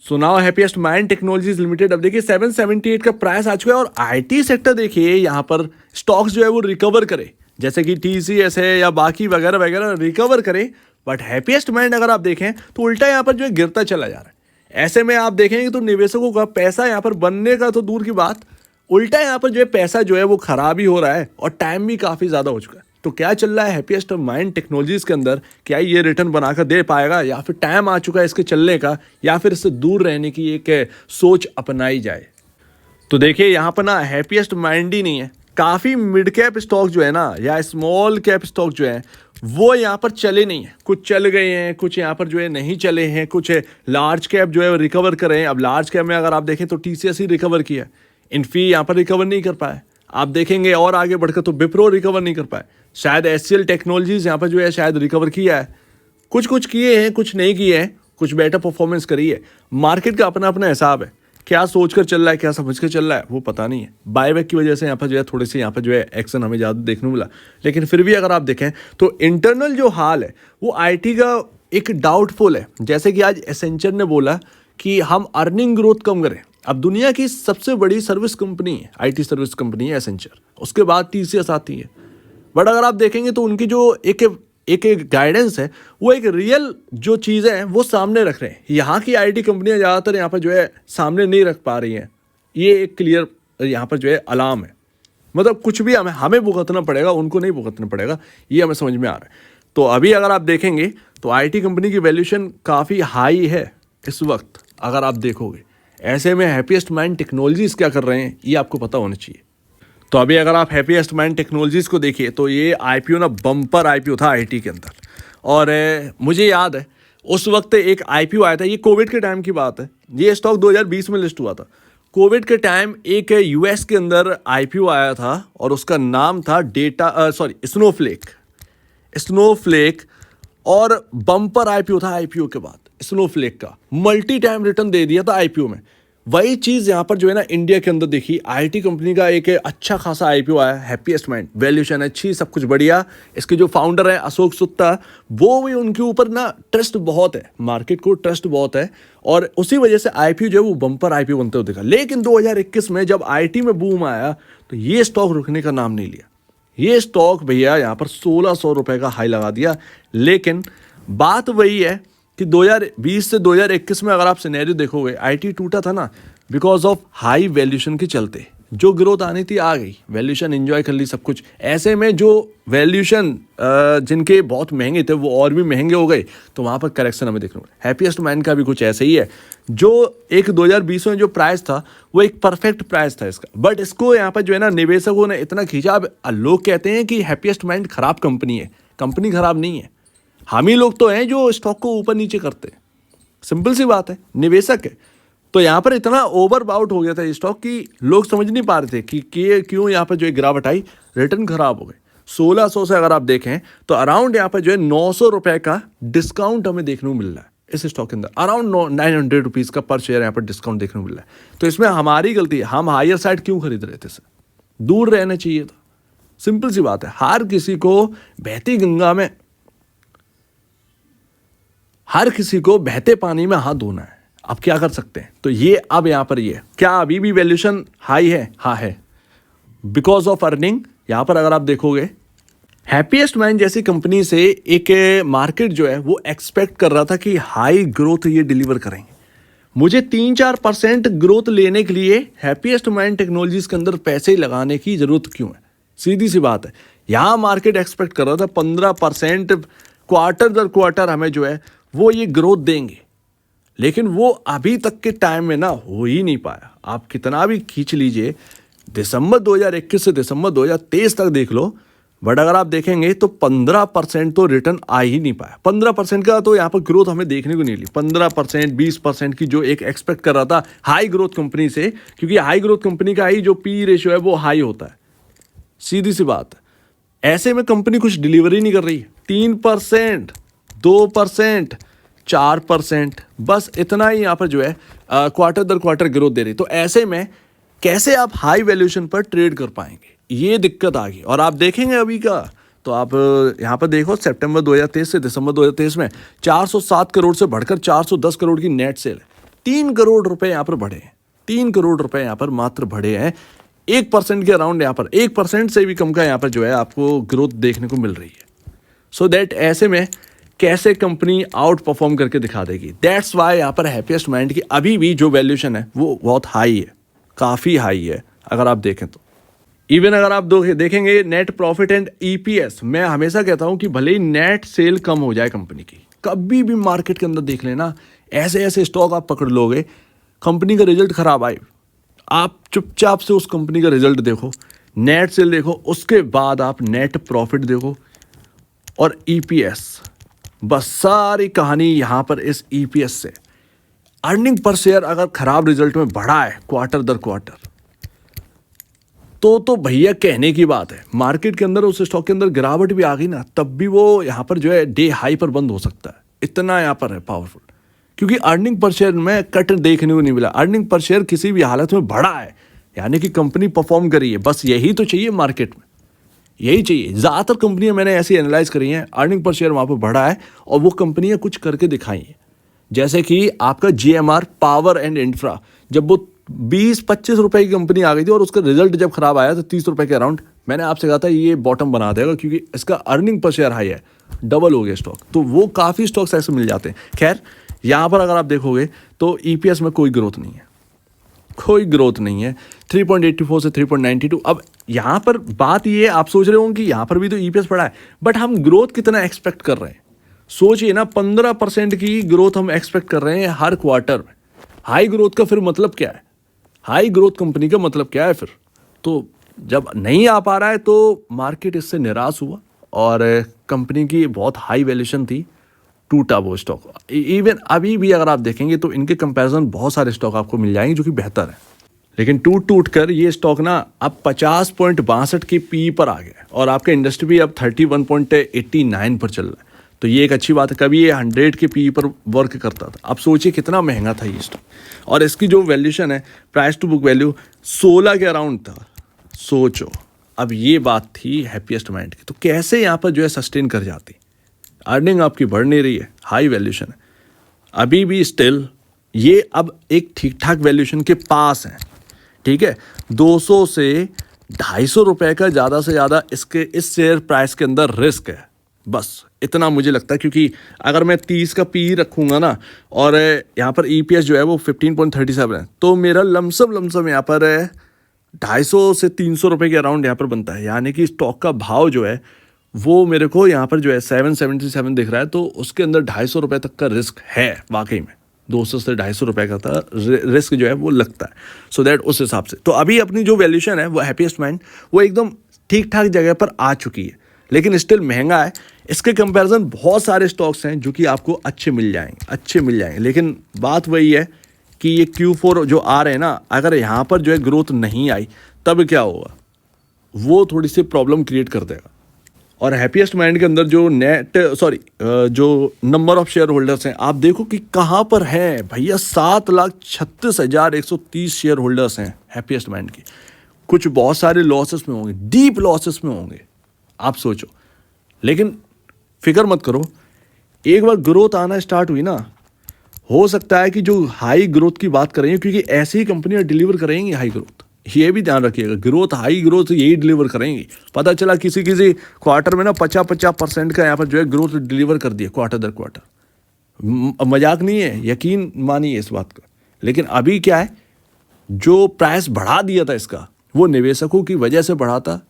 So now happiest mind technologies limited अब देखिए 778 का प्राइस आ चुका है और आईटी सेक्टर देखिए यहाँ पर स्टॉक्स जो है वो रिकवर करे, जैसे कि टीसीएस है या बाकी वगैरह वगैरह रिकवर करे। बट हैप्पीएस्ट माइंड अगर आप देखें तो उल्टा यहाँ पर जो है गिरता चला जा रहा है। ऐसे में आप देखेंगे तो निवेशकों का पैसा यहाँ पर बनने का तो दूर की बात, उल्टा यहाँ पर जो है पैसा जो है वो खराब ही हो रहा है और टाइम भी काफ़ी ज़्यादा हो चुका है। तो क्या चल रहा है हैप्पीएस्ट माइंड टेक्नोलॉजीज के अंदर, क्या ये रिटर्न बनाकर दे पाएगा या फिर टाइम आ चुका है इसके चलने का, या फिर इससे दूर रहने की एक सोच अपनाई जाए? तो देखिए यहाँ पर ना हैप्पीएस्ट माइंड ही नहीं है, काफ़ी मिड कैप स्टॉक जो है ना या स्मॉल कैप स्टॉक जो है वो यहाँ पर चले नहीं है। कुछ चल गए हैं, कुछ यहाँ पर जो है नहीं चले हैं, कुछ लार्ज कैप जो है रिकवर कर रहे हैं। अब लार्ज कैप में अगर आप देखें तो टीसीएस ही रिकवर किया, इन्फी यहाँ पर रिकवर नहीं कर पाए। आप देखेंगे और आगे बढ़कर तो विप्रो रिकवर नहीं कर पाए, शायद एचसीएल टेक्नोलॉजीज यहाँ पर जो है शायद रिकवर किया है, कुछ कुछ किए हैं कुछ नहीं किए हैं, कुछ बेटर परफॉर्मेंस करी है। मार्केट का अपना अपना हिसाब है, क्या सोचकर चल रहा है क्या समझ कर चल रहा है वो पता नहीं है। बायबैक की वजह से यहाँ पर जो है थोड़ी सी यहाँ पर जो है एक्शन हमें ज़्यादा देखने मिला, लेकिन फिर भी अगर आप देखें तो इंटरनल जो हाल है वो आईटी का एक डाउटफुल है। जैसे कि आज एसेंचर ने बोला कि हम अर्निंग ग्रोथ कम करें। अब दुनिया की सबसे बड़ी सर्विस कंपनी है, आईटी सर्विस कंपनी है एसेंचर, उसके बाद टीसीएस आती है। बट अगर आप देखेंगे तो उनकी जो एक गाइडेंस है वो एक रियल जो चीज़ें हैं वो सामने रख रहे हैं। यहाँ की आईटी कंपनियां ज़्यादातर यहाँ पर जो है सामने नहीं रख पा रही हैं। ये एक क्लियर यहाँ पर जो है अलार्म है, मतलब कुछ भी हमें भुगतना पड़ेगा, उनको नहीं भुगतना पड़ेगा, ये हमें समझ में आ रहा है। तो अभी अगर आप देखेंगे तो आईटी कंपनी की वैल्यूएशन काफ़ी हाई है इस वक्त अगर आप देखोगे। ऐसे में हैप्पीएस्ट माइंड टेक्नोलॉजीज क्या कर रहे हैं ये आपको पता होना चाहिए। तो अभी अगर आप हैप्पीएस्ट माइंड टेक्नोलॉजीज को देखिए तो ये आईपीओ ना बम्पर आईपीओ था आईटी के अंदर। और मुझे याद है उस वक्त एक आईपीओ आया था, ये कोविड के टाइम की बात है, ये स्टॉक 2020 में लिस्ट हुआ था। कोविड के टाइम एक यूएस के अंदर आईपीओ आया था और उसका नाम था स्नोफ्लेक और बम्पर आईपीओ था। आईपीओ के बाद स्नोफ्लेक का मल्टी टाइम रिटर्न दे दिया था आईपीओ में। वही चीज़ यहाँ पर जो है ना इंडिया के अंदर देखी, आईटी कंपनी का एक अच्छा खासा आईपीओ आया हैप्पीएस्ट माइंड, वैल्यूएशन अच्छी, सब कुछ बढ़िया। इसके जो फाउंडर है अशोक सुत्ता, वो भी उनके ऊपर ना ट्रस्ट बहुत है, मार्केट को ट्रस्ट बहुत है और उसी वजह से आईपीओ जो है वो बम्पर आईपीओ बनते हुए देखा। लेकिन 2021 में जब आईटी में बूम आया तो ये स्टॉक रुकने का नाम नहीं लिया। ये स्टॉक भैया यहाँ पर 1600 रुपये का हाई लगा दिया। लेकिन बात वही है कि 2020 से 2021 में अगर आप सिनेरियो देखोगे आईटी टूटा था ना बिकॉज ऑफ हाई वैल्यूएशन के चलते। जो ग्रोथ आनी थी आ गई, वैल्यूएशन एंजॉय कर ली सब कुछ। ऐसे में जो वैल्यूएशन जिनके बहुत महंगे थे वो और भी महंगे हो गए, तो वहाँ पर करेक्शन हमें देखने को। हैप्पीएस्ट माइंड का भी कुछ ऐसे ही है, जो एक 2020 में जो प्राइस था वो एक परफेक्ट प्राइस था इसका, बट इसको यहाँ पर जो है ना निवेशकों ने इतना खींचा। अब लोग कहते हैं कि हैप्पीएस्ट माइंड खराब कंपनी है, कंपनी खराब नहीं है, हम ही लोग तो हैं जो स्टॉक को ऊपर नीचे करते हैं। सिंपल सी बात है, निवेशक है। तो यहाँ पर इतना ओवर बाउट हो गया था स्टॉक कि लोग समझ नहीं पा रहे थे कि क्यों यहाँ पर जो है गिरावट आई, रिटर्न खराब हो गए। 1600 से अगर आप देखें तो अराउंड यहाँ पर जो है 900 रुपये का डिस्काउंट हमें देखने को मिल रहा है इस स्टॉक के अंदर। अराउंड 900 रुपीज़ का पर शेयर यहाँ पर डिस्काउंट देखने को मिल रहा है। तो इसमें हमारी गलती है, हम हायर साइड क्यों खरीद रहे थे, दूर रहना चाहिए था। सिंपल सी बात है, हर किसी को बहती गंगा में, हर किसी को बहते पानी में हाथ धोना है। अब क्या कर सकते हैं। तो ये अब यहाँ पर ये क्या अभी भी वैल्यूएशन हाई है? हाँ है, बिकॉज ऑफ अर्निंग। यहाँ पर अगर आप देखोगे हैप्पीएस्ट माइंड जैसी कंपनी से एक मार्केट जो है वो एक्सपेक्ट कर रहा था कि हाई ग्रोथ ये डिलीवर करेंगे। मुझे 3-4% ग्रोथ लेने के लिए हैप्पीएस्ट माइंड टेक्नोलॉजीज के अंदर पैसे लगाने की जरूरत क्यों है? सीधी सी बात है, यहाँ मार्केट एक्सपेक्ट कर रहा था 15% क्वार्टर दर क्वार्टर हमें जो है वो ये ग्रोथ देंगे, लेकिन वो अभी तक के टाइम में ना हो ही नहीं पाया। आप कितना भी खींच लीजिए, दिसंबर 2021 से दिसंबर 2023 तक देख लो, बट अगर आप देखेंगे तो 15% तो रिटर्न आ ही नहीं पाया। 15% का तो यहाँ पर ग्रोथ हमें देखने को नहीं ली। 15% 20% की जो एक एक्सपेक्ट कर रहा था हाई ग्रोथ कंपनी से, क्योंकि हाई ग्रोथ कंपनी का ही जो पी रेशियो है वो हाई होता है, सीधी सी बात है। ऐसे में कंपनी कुछ डिलीवरी नहीं कर रही। 3%, 2%, 4%, बस इतना ही यहाँ पर जो है क्वार्टर दर क्वार्टर ग्रोथ दे रही। तो ऐसे में कैसे आप हाई वैल्यूएशन पर ट्रेड कर पाएंगे, ये दिक्कत आ गई। और आप देखेंगे अभी का तो आप यहाँ पर देखो सितंबर 2023 से दिसंबर 2023 में 407 करोड़ से बढ़कर 410 करोड़ की नेट सेल है। 3 करोड़ रुपए यहाँ पर बढ़े हैं, 3 करोड़ रुपए यहाँ पर मात्र बढ़े हैं। 1% के अराउंड यहाँ पर, 1% से भी कम का यहाँ पर जो है आपको ग्रोथ देखने को मिल रही है। सो दैट ऐसे में कैसे कंपनी आउट परफॉर्म करके दिखा देगी। दैट्स वाई यहाँ पर हैप्पीएस्ट माइंड की अभी भी जो वैल्यूएशन है वो बहुत हाई है, काफ़ी हाई है अगर आप देखें तो। इवन अगर आप देखेंगे नेट प्रॉफिट एंड ईपीएस, मैं हमेशा कहता हूं कि भले ही नेट सेल कम हो जाए कंपनी की, कभी भी मार्केट के अंदर देख लेना ऐसे ऐसे स्टॉक आप पकड़ लोगे, कंपनी का रिजल्ट खराब आए, आप चुपचाप से उस कंपनी का रिजल्ट देखो, नेट सेल देखो, उसके बाद आप नेट प्रॉफिट देखो और ईपीएस, बस सारी कहानी यहाँ पर इस ईपीएस से। अर्निंग पर शेयर अगर खराब रिजल्ट में बढ़ा है क्वार्टर दर क्वार्टर, तो भैया कहने की बात है। मार्केट के अंदर उस स्टॉक के अंदर गिरावट भी आ गई ना, तब भी वो यहाँ पर जो है डे हाई पर बंद हो सकता है, इतना यहाँ पर है पावरफुल। क्योंकि अर्निंग पर शेयर में कट देखने को नहीं मिला, अर्निंग पर शेयर किसी भी हालत में बढ़ा है, यानी कि कंपनी परफॉर्म करी है। बस यही तो चाहिए मार्केट में, यही चाहिए। ज़्यादातर कंपनियां मैंने ऐसी एनालाइज करी हैं, अर्निंग पर शेयर वहाँ पर बढ़ा है और वो कंपनियां कुछ करके दिखाई हैं। जैसे कि आपका GMR पावर एंड इंफ्रा, जब वो 20-25 रुपए की कंपनी आ गई थी और उसका रिजल्ट जब खराब आया तो 30 रुपए के अराउंड, मैंने आपसे कहा था ये बॉटम बना देगा क्योंकि इसका अर्निंग पर शेयर हाई है, डबल हो गया स्टॉक। तो वो काफ़ी स्टॉक्स ऐसे मिल जाते हैं। खैर यहाँ पर अगर आप देखोगे तो EPS में कोई ग्रोथ नहीं है, कोई ग्रोथ नहीं है, 3.84 से 3.92। अब यहाँ पर बात ये, आप सोच रहे होंगे कि यहाँ पर भी तो EPS बढ़ा है, बट हम ग्रोथ कितना एक्सपेक्ट कर रहे हैं। सोचिए ना, 15% की ग्रोथ हम एक्सपेक्ट कर रहे हैं हर क्वार्टर में। हाई ग्रोथ का फिर मतलब क्या है, हाई ग्रोथ कंपनी का मतलब क्या है फिर? तो जब नहीं आ पा रहा है तो मार्केट इससे निराश हुआ और कंपनी की बहुत हाई वैल्यूएशन थी, टूटा वो स्टॉक। इवन अभी भी अगर आप देखेंगे तो इनके कंपैरिजन बहुत सारे स्टॉक आपको मिल जाएंगे जो कि बेहतर है, लेकिन टूट कर ये स्टॉक ना अब 50.62 की पी पर आ गया और आपका इंडस्ट्री भी अब 31.89 पर चल रहा है। तो ये एक अच्छी बात है। कभी ये 100 के पी पर वर्क करता था, अब सोचिए कितना महंगा था ये स्टॉक। और इसकी जो वैल्यूएशन है, प्राइस टू बुक वैल्यू 16 के अराउंड था। सोचो, अब ये बात थी हैप्पीएस्ट माइंड की, तो कैसे यहाँ पर जो है सस्टेन कर जाती। अर्निंग आपकी बढ़ नहीं रही है, हाई वैल्यूएशन है, अभी भी स्टिल ये अब एक ठीक ठाक वैल्यूएशन के पास है। ठीक है, 200 से 250 रुपए का ज़्यादा से ज़्यादा इसके इस शेयर प्राइस के अंदर रिस्क है, बस इतना मुझे लगता है। क्योंकि अगर मैं 30 का पी रखूँगा ना और यहाँ पर EPS जो है वो 15.37 है, तो मेरा लमसम यहाँ पर 250 से 300 रुपये के अराउंड यहाँ पर बनता है। यानी कि स्टॉक का भाव जो है वो मेरे को यहाँ पर जो है 777 दिख रहा है, तो उसके अंदर 250 रुपये तक का रिस्क है वाकई में। 200 से 250 रुपये का था रिस्क जो है वो लगता है। सो दैट उस हिसाब से तो अभी अपनी जो वैल्यूएशन है वो हैप्पीएस्ट माइंड वो एकदम ठीक ठाक जगह पर आ चुकी है, लेकिन स्टिल महंगा है। इसके कंपैरिजन बहुत सारे स्टॉक्स हैं जो कि आपको अच्छे मिल जाएंगे। लेकिन बात वही है कि ये Q4 जो आ रहे हैं ना, अगर यहाँ पर जो है ग्रोथ नहीं आई तब क्या होगा, वो थोड़ी सी प्रॉब्लम क्रिएट कर देगा। और हैप्पीएस्ट माइंड के अंदर जो जो नंबर ऑफ शेयर होल्डर्स हैं, आप देखो कि कहाँ पर हैं भैया। 7,36,130 शेयर होल्डर्स हैं हैप्पीएस्ट माइंड की। कुछ बहुत सारे लॉसेस में होंगे, डीप लॉसेस में होंगे, आप सोचो। लेकिन फिक्र मत करो, एक बार ग्रोथ आना स्टार्ट हुई ना, हो सकता है कि जो हाई ग्रोथ की बात करेंगे, क्योंकि ऐसी ही कंपनियां डिलीवर करेंगी हाई ग्रोथ, ये भी ध्यान रखिएगा। हाई ग्रोथ यही डिलीवर करेंगी। पता चला किसी क्वार्टर में ना 50% का यहाँ पर जो है ग्रोथ डिलीवर कर दिया क्वार्टर दर क्वार्टर। मजाक नहीं है, यकीन मानिए इस बात का। लेकिन अभी क्या है, जो प्राइस बढ़ा दिया था इसका, वो निवेशकों की वजह से बढ़ा था।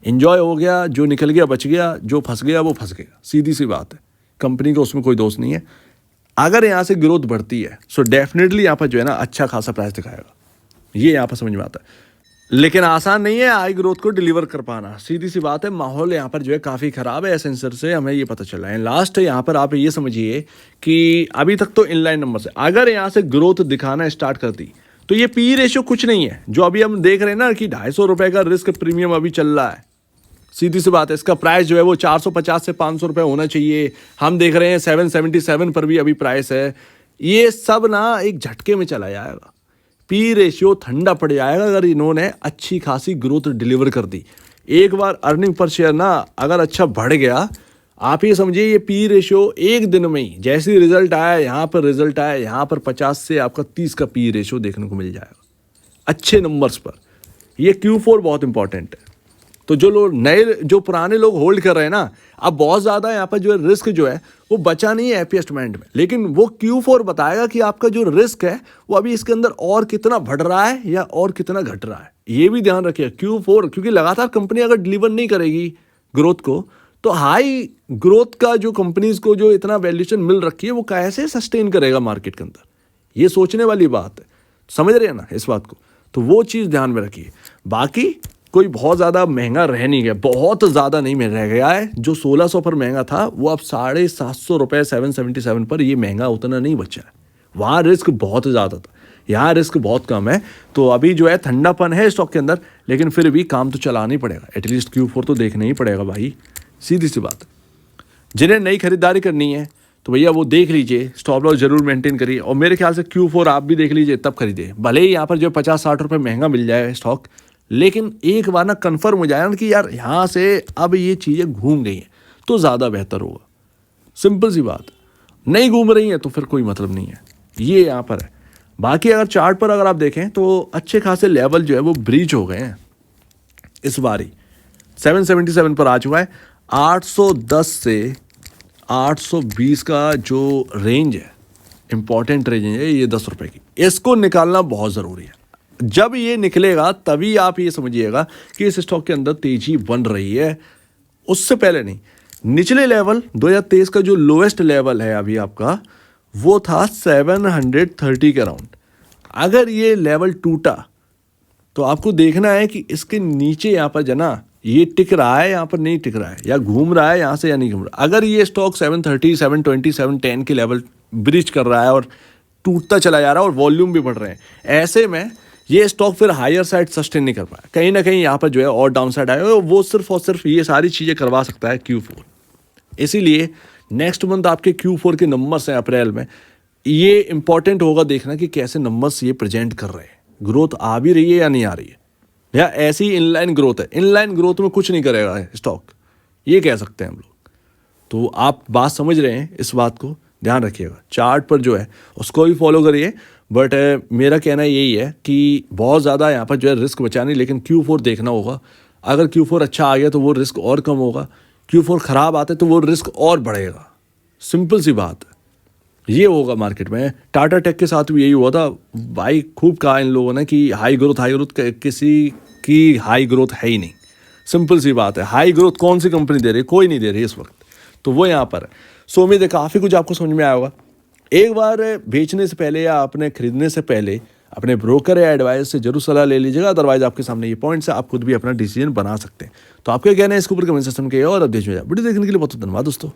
एंजॉय हो गया, जो निकल गया बच गया, जो फंस गया वो फंस गया, सीधी सी बात है। कंपनी का उसमें कोई दोष नहीं है। अगर यहाँ से ग्रोथ बढ़ती है सो डेफिनेटली यहाँ पर जो है ना अच्छा खासा प्राइस दिखाएगा, ये यहाँ पर समझ में आता है। लेकिन आसान नहीं है हाई ग्रोथ को डिलीवर कर पाना, सीधी सी बात है। माहौल यहाँ पर जो है काफ़ी ख़राब है, एसेंसर से हमें ये पता चला है। लास्ट यहाँ पर आप ये समझिए कि अभी तक तो इनलाइन नंबर से अगर यहाँ से ग्रोथ दिखाना स्टार्ट करती तो ये पी रेशियो कुछ नहीं है जो अभी हम देख रहे हैं ना कि 250 रुपये का रिस्क प्रीमियम अभी चल रहा है। सीधी सी बात है, इसका प्राइस जो है वो 450 से 500 रुपये होना चाहिए। हम देख रहे हैं 777 पर भी अभी प्राइस है। ये सब ना एक झटके में चला जाएगा, पी रेशियो ठंडा पड़ जाएगा अगर इन्होंने अच्छी खासी ग्रोथ डिलीवर कर दी। एक बार अर्निंग पर शेयर ना अगर अच्छा बढ़ गया, आप ये समझिए ये पी रेशियो एक दिन में ही जैसे रिजल्ट आया, यहाँ पर रिजल्ट आया, यहाँ पर 50 से आपका 30 का पी रेशियो देखने को मिल जाएगा अच्छे नंबर्स पर। ये Q4 बहुत इंपॉर्टेंट है। तो जो लोग नए, जो पुराने लोग होल्ड कर रहे हैं ना, अब बहुत ज़्यादा यहाँ पर जो है रिस्क जो है वो बचा नहीं है एफएस्टमेंट में, लेकिन वो Q4 बताएगा कि आपका जो रिस्क है वो अभी इसके अंदर और कितना बढ़ रहा है या और कितना घट रहा है। ये भी ध्यान रखिए Q4, क्योंकि लगातार कंपनी अगर डिलीवर नहीं करेगी ग्रोथ को, तो हाई ग्रोथ का जो कंपनीज को जो इतना वैल्यूएशन मिल रखी है वो कैसे सस्टेन करेगा मार्केट के अंदर। ये सोचने वाली बात है, समझ रहे हैं ना इस बात को। तो वो चीज़ ध्यान में रखिए। बाकी कोई बहुत ज़्यादा महंगा रह नहीं गया, बहुत ज़्यादा नहीं रह गया है। जो 1600 पर महंगा था वो अब 750 रुपये 777 पर, ये महंगा उतना नहीं बचा है। वहाँ रिस्क बहुत ज़्यादा था, यहाँ रिस्क बहुत कम है। तो अभी जो है ठंडापन है स्टॉक के अंदर, लेकिन फिर भी काम तो चलाना ही पड़ेगा, एटलीस्ट Q4 तो देखना ही पड़ेगा भाई, सीधी सी बात। जिन्हें नई खरीदारी करनी है तो भैया वो देख लीजिए, स्टॉप लॉस जरूर मेंटेन करिए, और मेरे ख्याल से Q4 आप भी देख लीजिए तब खरीदिए। भले ही यहाँ पर जो 50-60 रुपये महंगा मिल जाए स्टॉक, लेकिन एक बार ना कन्फर्म हो जाए ना कि यार यहाँ से अब ये चीज़ें घूम गई हैं तो ज़्यादा बेहतर होगा। सिंपल सी बात, नहीं घूम रही हैं तो फिर कोई मतलब नहीं है, ये यहाँ पर है। बाकी अगर चार्ट पर अगर आप देखें तो अच्छे खासे लेवल जो है वो ब्रीच हो गए हैं इस बारी। 777 पर आ चुका है। 810 से 820 का जो रेंज है, इंपॉर्टेंट रेंज है ये 10 रुपये की, इसको निकालना बहुत ज़रूरी है। जब ये निकलेगा तभी आप ये समझिएगा कि इस स्टॉक के अंदर तेजी बन रही है, उससे पहले नहीं। निचले लेवल 2023 का जो लोएस्ट लेवल है अभी आपका, वो था 730 के अराउंड। अगर ये लेवल टूटा तो आपको देखना है कि इसके नीचे यहाँ पर जना ये टिक रहा है, यहाँ पर नहीं टिक रहा है, या घूम रहा है यहाँ से या नहीं घूम रहा। अगर ये स्टॉक 730, 720, 710 के लेवल ब्रीच कर रहा है और टूटता चला जा रहा है और वॉल्यूम भी बढ़ रहे हैं, ऐसे में ये स्टॉक फिर हायर साइड सस्टेन नहीं कर पाया, कहीं ना कहीं यहाँ पर जो है और डाउन साइड आया, वो सिर्फ और सिर्फ ये सारी चीज़ें करवा सकता है Q4। इसीलिए नेक्स्ट मंथ आपके Q4 के नंबर्स हैं अप्रैल में, ये इंपॉर्टेंट होगा देखना कि कैसे नंबर्स ये प्रेजेंट कर रहे हैं, ग्रोथ आ भी रही है या नहीं आ रही है, या ऐसी इनलाइन ग्रोथ है। इनलाइन ग्रोथ में कुछ नहीं करेगा स्टॉक, ये कह सकते हैं हम लोग। तो आप बात समझ रहे हैं, इस बात को ध्यान रखिएगा। चार्ट पर जो है उसको भी फॉलो करिए, बट मेरा कहना यही है कि बहुत ज़्यादा यहाँ पर जो है रिस्क बचा नहीं, लेकिन Q4 देखना होगा। अगर Q4 अच्छा आ गया तो वो रिस्क और कम होगा, Q4 ख़राब आता है तो वो रिस्क और बढ़ेगा। सिंपल सी बात है, ये होगा मार्केट में। टाटा टेक के साथ भी यही हुआ था भाई, खूब कहा इन लोगों ने कि हाई ग्रोथ, किसी की हाई ग्रोथ है ही नहीं। सिंपल सी बात है, हाई ग्रोथ कौन सी कंपनी दे रही है? कोई नहीं दे रही इस वक्त। तो वो यहाँ पर है। सो उम्मीद है काफ़ी कुछ आपको समझ में आया होगा। एक बार बेचने से पहले या अपने खरीदने से पहले अपने ब्रोकर या एडवाइस से जरूर सलाह ले लीजिएगा, अदरवाइज आपके सामने ये पॉइंट्स है, आप खुद भी अपना डिसीजन बना सकते हैं। तो आपके कहना है इसके ऊपर कमेंट सेक्शन में, और अब वीडियो देखने के लिए बहुत धन्यवाद दोस्तों।